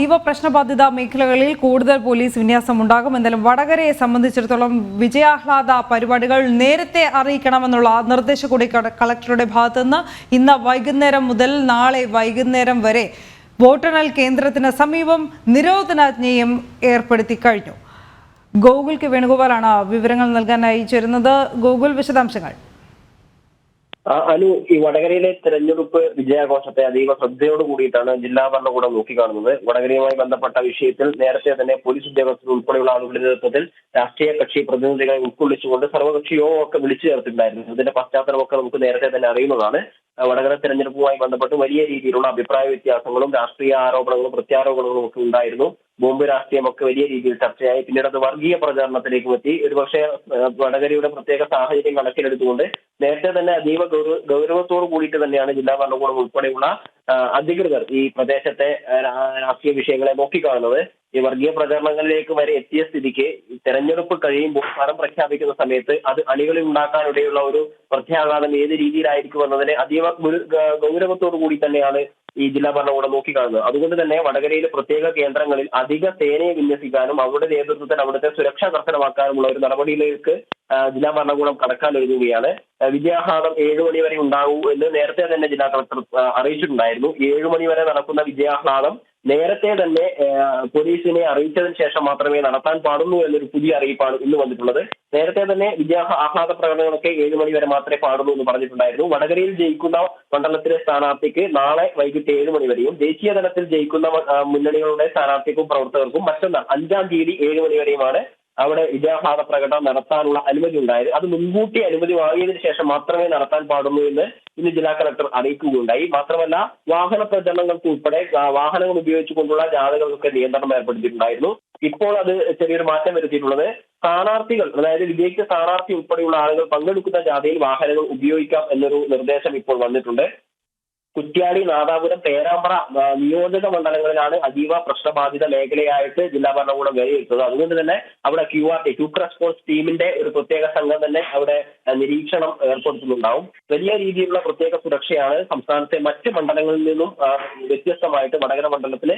അതീവ പ്രശ്നബാധിത മേഖലകളിൽ കൂടുതൽ പോലീസ് വിന്യാസം ഉണ്ടാകും. എന്തായാലും വടകരയെ സംബന്ധിച്ചിടത്തോളം വിജയാഹ്ലാദ പരിപാടികൾ നേരത്തെ അറിയിക്കണമെന്നുള്ള നിർദ്ദേശം കൂടി കളക്ടറുടെ ഭാഗത്തുനിന്ന് ഇന്ന് വൈകുന്നേരം മുതൽ നാളെ വൈകുന്നേരം വരെ വോട്ടെണ്ണൽ കേന്ദ്രത്തിന് സമീപം നിരോധനാജ്ഞയും ഏർപ്പെടുത്തി കഴിഞ്ഞു. ഗോകുൽ കെ വേണുഗോപാലാണ് വിവരങ്ങൾ നൽകാനായി ചേരുന്നത്. ഗോകുൽ, വിശദാംശങ്ങൾ. അനു, ഈ വടകരയിലെ തെരഞ്ഞെടുപ്പ് വിജയാഘോഷത്തെ അതീവ ശ്രദ്ധയോട് കൂടിയിട്ടാണ് ജില്ലാ ഭരണകൂടം നോക്കിക്കാണുന്നത്. വടകരയുമായി ബന്ധപ്പെട്ട വിഷയത്തിൽ നേരത്തെ തന്നെ പോലീസ് ഉദ്യോഗസ്ഥർ ഉൾപ്പെടെയുള്ള ആളുകളുടെ നേതൃത്വത്തിൽ രാഷ്ട്രീയ കക്ഷി പ്രതിനിധികളെ ഉൾക്കൊള്ളിച്ചുകൊണ്ട് സർവകക്ഷി യോഗം ഒക്കെ വിളിച്ചു ചേർത്തിട്ടുണ്ടായിരുന്നു. ഇതിന്റെ പശ്ചാത്തലമൊക്കെ നമുക്ക് നേരത്തെ തന്നെ അറിയുന്നതാണ്. വടകര തെരഞ്ഞെടുപ്പുമായി ബന്ധപ്പെട്ട് വലിയ രീതിയിലുള്ള അഭിപ്രായ വ്യത്യാസങ്ങളും രാഷ്ട്രീയ ആരോപണങ്ങളും പ്രത്യാരോപണങ്ങളും ഒക്കെ ഉണ്ടായിരുന്നു. ബോംബ് രാഷ്ട്രീയമൊക്കെ വലിയ രീതിയിൽ ചർച്ചയായി. പിന്നീട് അത് വർഗീയ പ്രചാരണത്തിലേക്കും എത്തി. ഒരുപക്ഷെ വടകരയുടെ പ്രത്യേക സാഹചര്യം കണക്കിലെടുത്തുകൊണ്ട് നേരത്തെ തന്നെ അതീവ ഗൗരവത്തോടു കൂടിയിട്ട് തന്നെയാണ് ജില്ലാ ഭരണകൂടം ഉൾപ്പെടെയുള്ള അധികൃതർ ഈ പ്രദേശത്തെ രാഷ്ട്രീയ വിഷയങ്ങളെ നോക്കിക്കാണുന്നത്. ഈ വർഗീയ പ്രചരണങ്ങളിലേക്ക് വരെ എത്തിയ സ്ഥിതിക്ക് തെരഞ്ഞെടുപ്പ് കഴിയുമ്പോൾ ഫലം പ്രഖ്യാപിക്കുന്ന സമയത്ത് അത് അണികളിൽ ഉണ്ടാക്കാനിടയുള്ള ഒരു പ്രത്യാഘാതം ഏത് രീതിയിലായിരിക്കും എന്നതിനെ അതീവ ഗൗരവത്തോടു കൂടി തന്നെയാണ് ഈ ജില്ലാ ഭരണകൂടം നോക്കിക്കാണുന്നത്. അതുകൊണ്ട് തന്നെ വടകരയിലെ പ്രത്യേക കേന്ദ്രങ്ങളിൽ അധിക സേനയെ വിന്യസിക്കാനും അവരുടെ നേതൃത്വത്തിൽ അവിടുത്തെ സുരക്ഷ കർശനമാക്കാനുമുള്ള ഒരു നടപടിയിലേക്ക് ജില്ലാ ഭരണകൂടം കടക്കാനൊരുങ്ങുകയാണ്. വിജയാഹ്ലാദം 7 മണി വരെ ഉണ്ടാകൂ എന്ന് നേരത്തെ തന്നെ ജില്ലാ കളക്ടർ അറിയിച്ചിട്ടുണ്ടായിരുന്നു. 7 മണി വരെ നടക്കുന്ന വിജയാഹ്ലാദം നേരത്തെ തന്നെ പോലീസിനെ അറിയിച്ചതിന് ശേഷം മാത്രമേ നടത്താൻ പാടുള്ളൂ എന്നൊരു പുതിയ അറിയിപ്പാണ് ഇന്ന് വന്നിട്ടുള്ളത്. നേരത്തെ തന്നെ ആഹ്ലാദ പ്രകടനങ്ങളൊക്കെ 7 മണി വരെ മാത്രമേ പാടുള്ളൂ എന്ന് പറഞ്ഞിട്ടുണ്ടായിരുന്നു. വടകരയിൽ ജയിക്കുന്ന മണ്ഡലത്തിലെ സ്ഥാനാർത്ഥിക്ക് നാളെ വൈകിട്ട് 7 മണി വരെയും ദേശീയ തലത്തിൽ ജയിക്കുന്ന മുന്നണികളുടെ സ്ഥാനാർത്ഥിക്കും പ്രവർത്തകർക്കും മറ്റന്നാൾ 5-ാം തീയതി 7 മണി വരെയുമാണ് അവിടെ വിജയാഹ്ലാദ പ്രകടനം നടത്താനുള്ള അനുമതി ഉണ്ടായത്. അത് മുൻകൂട്ടി അനുമതി വാങ്ങിയതിനു ശേഷം മാത്രമേ നടത്താൻ പാടുള്ളൂ എന്ന് ഇന്ന് ജില്ലാ കളക്ടർ അറിയിക്കുകയുണ്ടായി. മാത്രമല്ല, വാഹന പ്രചരണങ്ങൾക്ക് ഉൾപ്പെടെ വാഹനങ്ങൾ ഉപയോഗിച്ചുകൊണ്ടുള്ള ജാഥകൾക്കൊക്കെ നിയന്ത്രണം ഏർപ്പെടുത്തിയിട്ടുണ്ടായിരുന്നു. ഇപ്പോൾ അത് ചെറിയൊരു മാറ്റം വരുത്തിയിട്ടുള്ളത് സ്ഥാനാർത്ഥികൾ, അതായത് വിജയിച്ച സ്ഥാനാർത്ഥി ഉൾപ്പെടെയുള്ള ആളുകൾ പങ്കെടുക്കുന്ന ജാഥയിൽ വാഹനങ്ങൾ ഉപയോഗിക്കാം എന്നൊരു നിർദ്ദേശം ഇപ്പോൾ വന്നിട്ടുണ്ട്. കുറ്റ്യാടി, നാദാപുരം, പേരാമ്പ്ര നിയോജക മണ്ഡലങ്ങളിലാണ് അതീവ പ്രശ്നബാധിത മേഖലയായിട്ട് ജില്ലാ ഭരണകൂടം വിലയിരുത്തുന്നത്. അതുകൊണ്ട് തന്നെ അവിടെ ക്വിക്ക് റെസ്പോൺസ് ടീമിന്റെ ഒരു പ്രത്യേക സംഘം തന്നെ അവിടെ നിരീക്ഷണം ഏർപ്പെടുത്തുന്നുണ്ടാവും. വലിയ രീതിയിലുള്ള പ്രത്യേക സുരക്ഷയാണ് സംസ്ഥാനത്തെ മറ്റ് മണ്ഡലങ്ങളിൽ നിന്നും വ്യത്യസ്തമായിട്ട് വടകര മണ്ഡലത്തിലെ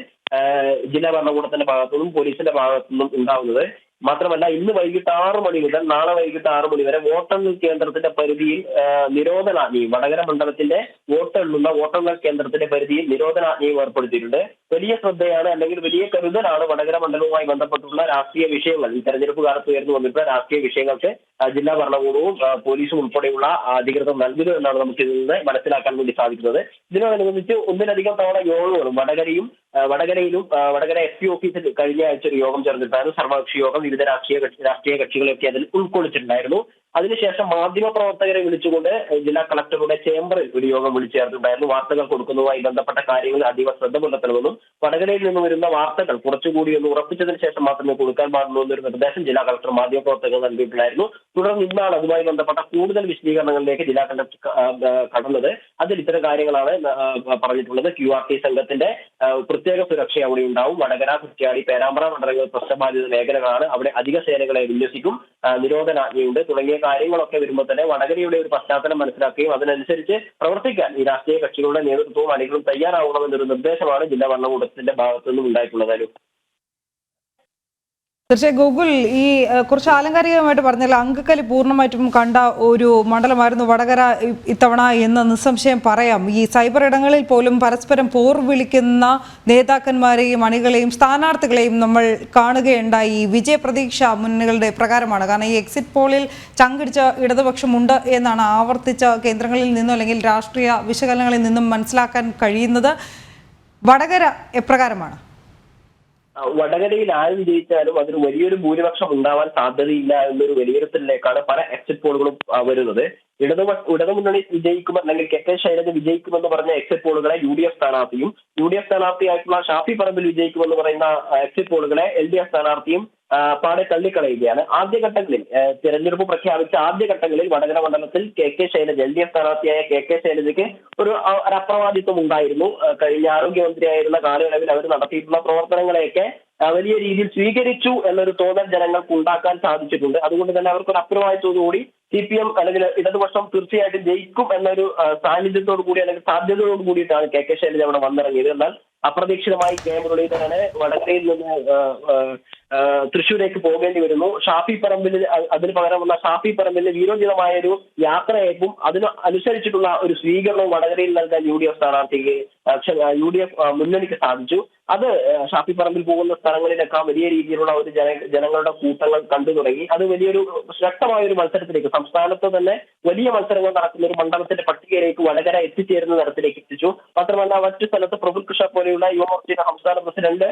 ജില്ലാ ഭരണകൂടത്തിന്റെ ഭാഗത്തുനിന്നും പോലീസിന്റെ ഭാഗത്തുനിന്നും ഉണ്ടാവുന്നത്. മാത്രമല്ല, ഇന്ന് വൈകിട്ട് 6 മണി മുതൽ നാളെ വൈകിട്ട് 6 മണി വരെ വോട്ടെണ്ണൽ കേന്ദ്രത്തിന്റെ പരിധിയിൽ നിരോധനാജ്ഞയും വടകര മണ്ഡലത്തിന്റെ വോട്ടെണ്ണൽ കേന്ദ്രത്തിന്റെ പരിധിയിൽ നിരോധനാജ്ഞയും ഏർപ്പെടുത്തിയിട്ടുണ്ട്. വലിയ ശ്രദ്ധയാണ്, അല്ലെങ്കിൽ വലിയ കരുതലാണ് വടകര മണ്ഡലവുമായി ബന്ധപ്പെട്ടുള്ള രാഷ്ട്രീയ വിഷയങ്ങൾ, ഈ തെരഞ്ഞെടുപ്പ് കാലത്ത് ഉയർന്നു വന്നിട്ടുള്ള രാഷ്ട്രീയ വിഷയങ്ങൾക്ക് ജില്ലാ ഭരണകൂടവും പോലീസും ഉൾപ്പെടെയുള്ള അധികൃതർ നൽകുന്നു എന്നാണ് നമുക്ക് ഇതിൽ നിന്ന് മനസ്സിലാക്കാൻ വേണ്ടി സാധിക്കുന്നത്. ഇതിനോടനുബന്ധിച്ച് ഒന്നിലധികം തവണ യോഗങ്ങളും വടകരയിലും വടകര SP ഓഫീസിൽ കഴിഞ്ഞ ആഴ്ച ഒരു യോഗം ചേർന്നിട്ടായിരുന്നു. സർവകക്ഷി യോഗം വിവിധ രാഷ്ട്രീയ കക്ഷികളെയൊക്കെ അതിൽ ഉൾക്കൊള്ളിച്ചിട്ടുണ്ടായിരുന്നു. അതിനുശേഷം മാധ്യമ പ്രവർത്തകരെ വിളിച്ചുകൊണ്ട് ജില്ലാ കളക്ടറുടെ ചേംബറിൽ ഒരു യോഗം വിളിച്ചു ചേർത്തിട്ടുണ്ടായിരുന്നു. വാർത്തകൾ കൊടുക്കുന്നതുമായി ബന്ധപ്പെട്ട കാര്യങ്ങൾ അതീവ ശ്രദ്ധ പുലർത്തണമെന്നും വടകരയിൽ നിന്ന് വരുന്ന വാർത്തകൾ കുറച്ചുകൂടി ഒന്ന് ഉറപ്പിച്ചതിന് ശേഷം മാത്രമേ കൊടുക്കാൻ പാടുള്ളൂ എന്നൊരു നിർദ്ദേശം ജില്ലാ കളക്ടർ മാധ്യമ പ്രവർത്തകർ നൽകിയിട്ടുണ്ടായിരുന്നു. തുടർന്ന് ഇന്നാണ് അതുമായി ബന്ധപ്പെട്ട കൂടുതൽ വിശദീകരണങ്ങളിലേക്ക് ജില്ലാ കളക്ടർ കടന്നത്. അതിൽ ഇത്തരം കാര്യങ്ങളാണ് പറഞ്ഞിട്ടുള്ളത്. QRT സംഘത്തിന്റെ പ്രത്യേക സുരക്ഷ അവിടെ ഉണ്ടാവും. വടകര, കുറ്റ്യാടി, പേരാമ്പ്ര മണ്ഡലങ്ങൾ പ്രശ്നബാധിത മേഖലകളാണ്. അവിടെ അധിക സേനകളെ വിന്യസിക്കും, നിരോധനാജ്ഞയുണ്ട് തുടങ്ങിയ കാര്യങ്ങളൊക്കെ വരുമ്പോൾ തന്നെ വടകരയുടെ ഒരു പശ്ചാത്തലം മനസ്സിലാക്കുകയും അതിനനുസരിച്ച് പ്രവർത്തിക്കാൻ ഈ രാഷ്ട്രീയ കക്ഷികളുടെ നേതൃത്വവും അണികളും തയ്യാറാവണമെന്നൊരു നിർദ്ദേശമാണ് ജില്ലാ ഭരണകൂടത്തിന്റെ ഭാഗത്തു നിന്നും ഉണ്ടായിട്ടുള്ളത്. തീർച്ചയായും ഗൂഗിൾ, ഈ കുറച്ച് ആലങ്കാരികമായിട്ട് പറഞ്ഞാൽ അങ്കക്കലി പൂർണ്ണമായിട്ടും കണ്ട ഒരു മണ്ഡലമായിരുന്നു വടകര ഇത്തവണ എന്ന് നിസ്സംശയം പറയാം. ഈ സൈബർ ഇടങ്ങളിൽ പോലും പരസ്പരം പോർ വിളിക്കുന്ന നേതാക്കന്മാരെയും അണികളെയും സ്ഥാനാർത്ഥികളെയും നമ്മൾ കാണുകയുണ്ടായി. വിജയപ്രതീക്ഷ മുന്നണികളുടെ പ്രകാരമാണ്. കാരണം ഈ എക്സിറ്റ് പോളിൽ ചങ്കിടിച്ച ഇടതുപക്ഷമുണ്ട് എന്നാണ് ആവർത്തിച്ച കേന്ദ്രങ്ങളിൽ നിന്നും അല്ലെങ്കിൽ രാഷ്ട്രീയ വിശകലനങ്ങളിൽ നിന്നും മനസ്സിലാക്കാൻ കഴിയുന്നത്. വടകര എപ്രകാരമാണ്? വടകരയിൽ ആര് വിജയിച്ചാലും അതിന് വലിയൊരു ഭൂരിപക്ഷം ഉണ്ടാവാൻ സാധ്യതയില്ല എന്നൊരു വിലയിരുത്തലിലേക്കാണ് പല എക്സിറ്റ് പോളുകളും വരുന്നത്. ഇടതുമുന്നണി വിജയിക്കുമെന്ന്, അല്ലെങ്കിൽ KK ശൈലജ വിജയിക്കുമെന്ന് പറഞ്ഞ എക്സിറ്റ് പോളുകളെ UDF സ്ഥാനാർത്ഥിയും, UDF സ്ഥാനാർത്ഥിയായിട്ടുള്ള ഷാഫി പറമ്പിൽ വിജയിക്കുമെന്ന് പറയുന്ന എക്സിറ്റ് പോളുകളെ LDF സ്ഥാനാർത്ഥിയും പാടെ തള്ളിക്കളയുകയാണ്. ആദ്യഘട്ടങ്ങളിൽ തിരഞ്ഞെടുപ്പ് പ്രഖ്യാപിച്ച ആദ്യഘട്ടങ്ങളിൽ വടകര മണ്ഡലത്തിൽ KK ശൈലജ, LDF സ്ഥാനാർത്ഥിയായ KK ശൈലജയ്ക്ക് ഒരു അപ്രമാദിത്വം ഉണ്ടായിരുന്നു. കഴിഞ്ഞ ആരോഗ്യമന്ത്രിയായിരുന്ന കാലയളവിൽ അവർ നടത്തിയിട്ടുള്ള പ്രവർത്തനങ്ങളെയൊക്കെ വലിയ രീതിയിൽ സ്വീകരിച്ചു എന്നൊരു തോന്നൽ ജനങ്ങൾക്ക് ഉണ്ടാക്കാൻ സാധിച്ചിട്ടുണ്ട്. അതുകൊണ്ട് തന്നെ അവർക്കൊരു അപ്രമാദിത്വത്തോടുകൂടി CPM അല്ലെങ്കിൽ ഇടതുപക്ഷം തീർച്ചയായിട്ടും ജയിക്കും എന്നൊരു സാന്നിധ്യത്തോടു കൂടി അല്ലെങ്കിൽ സാധ്യതയോട് കൂടിയിട്ടാണ് KK ശൈലജ അവിടെ വന്നിറങ്ങിയത്. എന്നാൽ അപ്രതീക്ഷിതമായി കെ മുരളീധരന് വടകരയിൽ നിന്ന് തൃശ്ശൂരേക്ക് പോകേണ്ടി വരുന്നു. ഷാഫി പറമ്പിൽ അതിന് പകരം വന്ന ഷാഫി പറമ്പിൽ വീരോചിതമായ ഒരു യാത്രയയപ്പും അതിന് അനുസരിച്ചിട്ടുള്ള ഒരു സ്വീകരണവും വടകരയിൽ നൽകാൻ UDF സ്ഥാനാർത്ഥിക്ക് UDF മുന്നണിക്ക് സാധിച്ചു. അത് ഷാഫി പറമ്പിൽ പോകുന്ന സ്ഥലങ്ങളിലൊക്കെ വലിയ രീതിയിലുള്ള ഒരു ജനങ്ങളുടെ കൂട്ടങ്ങൾ കണ്ടു തുടങ്ങി. അത് വലിയൊരു ശക്തമായ ഒരു മത്സരത്തിലേക്ക്, സംസ്ഥാനത്ത് തന്നെ വലിയ മത്സരങ്ങൾ നടക്കുന്ന ഒരു മണ്ഡലത്തിന്റെ പട്ടികയിലേക്ക് വടകര എത്തിച്ചേരുന്ന തരത്തിലേക്ക് എത്തിച്ചു. മാത്രമല്ല മറ്റു സ്ഥലത്ത് പ്രഫുൽ കൃഷ്ണ പോലെയുള്ള യുവമോർച്ചയുടെ സംസ്ഥാന പ്രസിഡന്റ്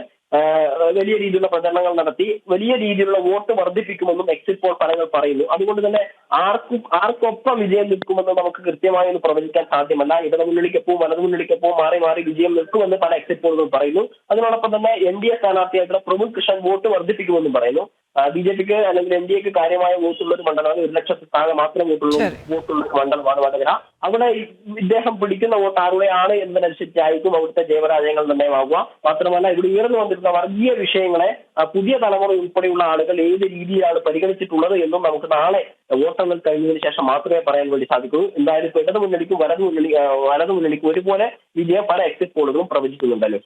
വലിയ രീതിയിലുള്ള പ്രചരണങ്ങൾ നടത്തി വലിയ രീതിയിലുള്ള വോട്ട് വർദ്ധിപ്പിക്കുമെന്നും എക്സിറ്റ് പോൾ ഫലങ്ങൾ പറയുന്നു. അതുകൊണ്ട് തന്നെ ആർക്കൊപ്പം വിജയം നിൽക്കുമെന്ന് നമുക്ക് കൃത്യമായി ഒന്ന് പ്രവചിക്കാൻ സാധ്യമല്ല. ഇടതു മുന്നണിക്കൊപ്പവും വലതു മുന്നണിക്കൊപ്പവും മാറി മാറി വിജയം നിൽക്കുമെന്ന് പല എക്സിറ്റ് പോളുകൾ പറയുന്നു. അതിനോടൊപ്പം തന്നെ NDA സ്ഥാനാർത്ഥിയായിട്ടുള്ള പ്രഫുൽ കൃഷ്ണൻ വോട്ട് വർദ്ധിപ്പിക്കുമെന്നും പറയുന്നു. BJPക്ക് അല്ലെങ്കിൽ NDAക്ക് കാര്യമായ വോട്ടുള്ള ഒരു മണ്ഡലമാണ്, 1,00,000 താഴെ മാത്രം വോട്ടുള്ള മണ്ഡലമാണ് വടകര. അവിടെ ഇദ്ദേഹം പിടിക്കുന്ന വോട്ട് ആരുടെയാണ് എന്നതനുസരിച്ചായിരിക്കും അവിടുത്തെ ജയപരാജയങ്ങൾ നിർണ്ണയമാവുക. മാത്രമല്ല ഇവിടെ ഉയർന്നു വന്നിരുന്ന വർഗീയ വിഷയങ്ങളെ പുതിയ തലമുറ ഉൾപ്പെടെയുള്ള ആളുകൾ ഏത് രീതിയിലാണ് പരിഗണിച്ചിട്ടുള്ളത് എന്നും നമുക്ക് നാളെ വോട്ടെണ്ണൽ കഴിഞ്ഞതിന് ശേഷം മാത്രമേ പറയാൻ വേണ്ടി സാധിക്കൂ. എന്തായാലും ഇടതു മുന്നണിക്കും വലതു മുന്നണിക്കും ഒരുപോലെ വിജയം പല എക്സിറ്റ് പോളുകളും പ്രവചിക്കുന്നുണ്ടല്ലോ.